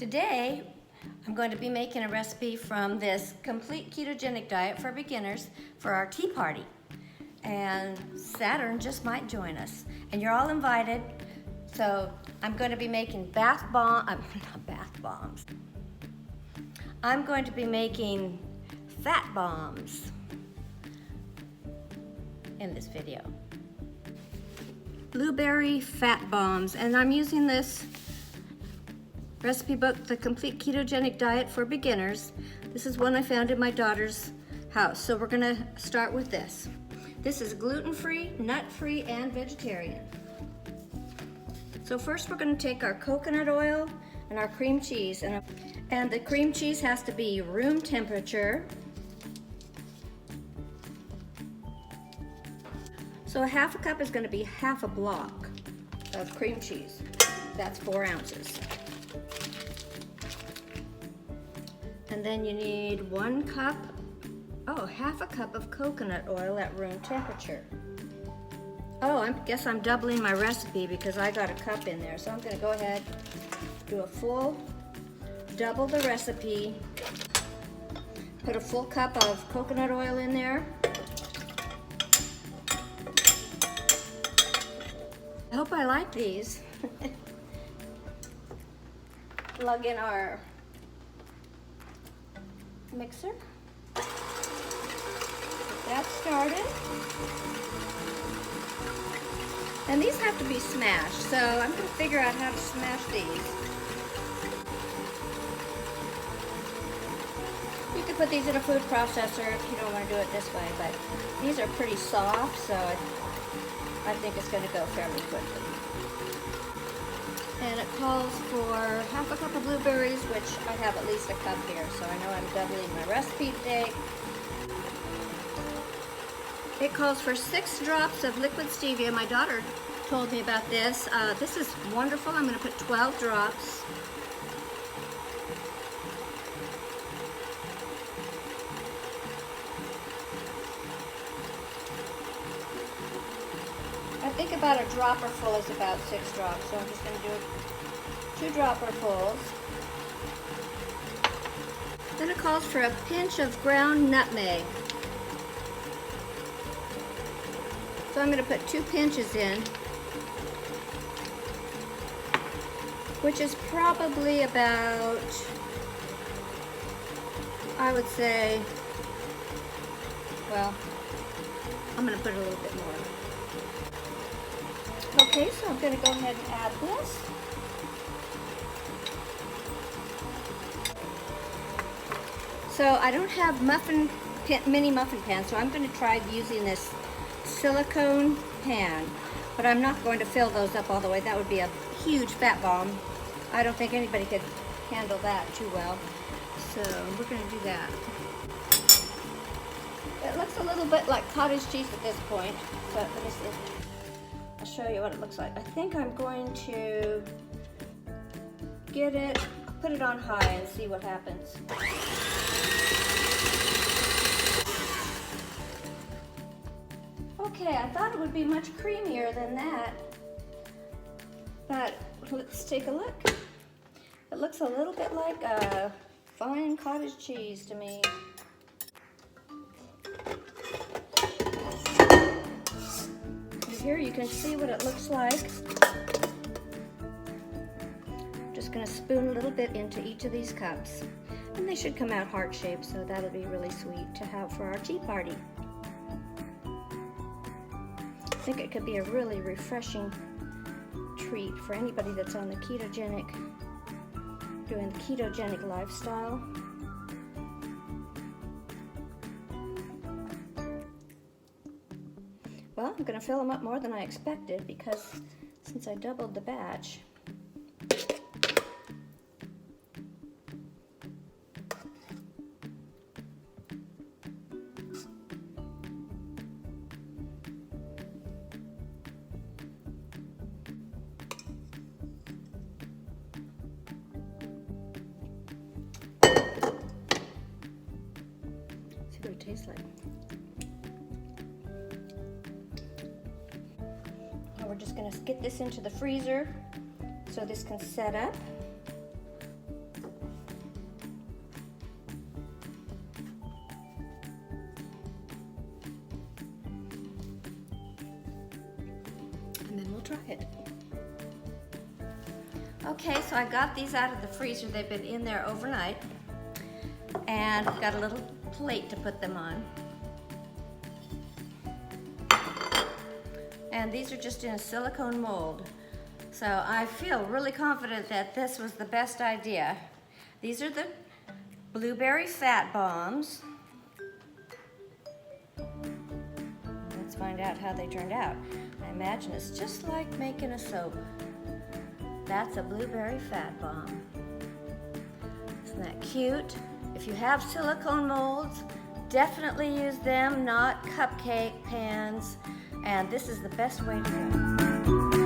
Today, I'm going to be making a recipe from this complete ketogenic diet for beginners for our tea party. And Saturn just might join us. And you're all invited. So I'm going to be making I'm going to be making fat bombs in this video. Blueberry fat bombs, and I'm using this recipe book, The Complete Ketogenic Diet for Beginners. This is one I found in my daughter's house. So we're gonna start with this. This is gluten-free, nut-free, and vegetarian. So first we're gonna take our coconut oil and our cream cheese, and the cream cheese has to be room temperature. So a half a cup is gonna be half a block of cream cheese. That's 4 ounces. And then you need half a cup of coconut oil at room temperature. Oh, I guess I'm doubling my recipe because I got a cup in there. So I'm gonna go ahead, do a full, double the recipe, put a full cup of coconut oil in there. I hope I like these. Plug in our mixer. Get that started. And these have to be smashed, so I'm going to figure out how to smash these. You could put these in a food processor if you don't want to do it this way, but these are pretty soft, so I think it's going to go fairly quickly. And it calls for half a cup of blueberries, which I have at least a cup here, so I know I'm doubling my recipe today. It calls for 6 drops of liquid stevia. My daughter told me about this. This is wonderful. I'm going to put 12 drops. I think about a dropper full is about 6 drops, so I'm just going to do 2 dropper fulls. Then it calls for a pinch of ground nutmeg. So I'm going to put 2 pinches in, which is probably about, I would say, well, I'm going to put a little bit more. Okay, so I'm going to go ahead and add this. So I don't have mini muffin pan, so I'm going to try using this silicone pan, but I'm not going to fill those up all the way. That would be a huge fat bomb. I don't think anybody could handle that too well. So we're going to do that. It looks a little bit like cottage cheese at this point, so let me see. I'll show you what it looks like. I think I'm going to put it on high and see what happens. Okay, I thought it would be much creamier than that, but let's take a look. It looks a little bit like a fine cottage cheese to me. Here you can see what it looks like. I'm just going to spoon a little bit into each of these cups. And they should come out heart-shaped, so that'll be really sweet to have for our tea party. I think it could be a really refreshing treat for anybody that's on the doing the ketogenic lifestyle. Well, I'm going to fill them up more than I expected because since I doubled the batch. See what it tastes like. We're just going to get this into the freezer so this can set up. try it. Okay, so I got these out of the freezer. They've been in there overnight. And I've got a little plate to put them on. And these are just in a silicone mold. So I feel really confident that this was the best idea. These are the blueberry fat bombs. Let's find out how they turned out. I imagine it's just like making a soap. That's a blueberry fat bomb. Isn't that cute? If you have silicone molds, definitely use them, not cupcake pans. And this is the best way to go.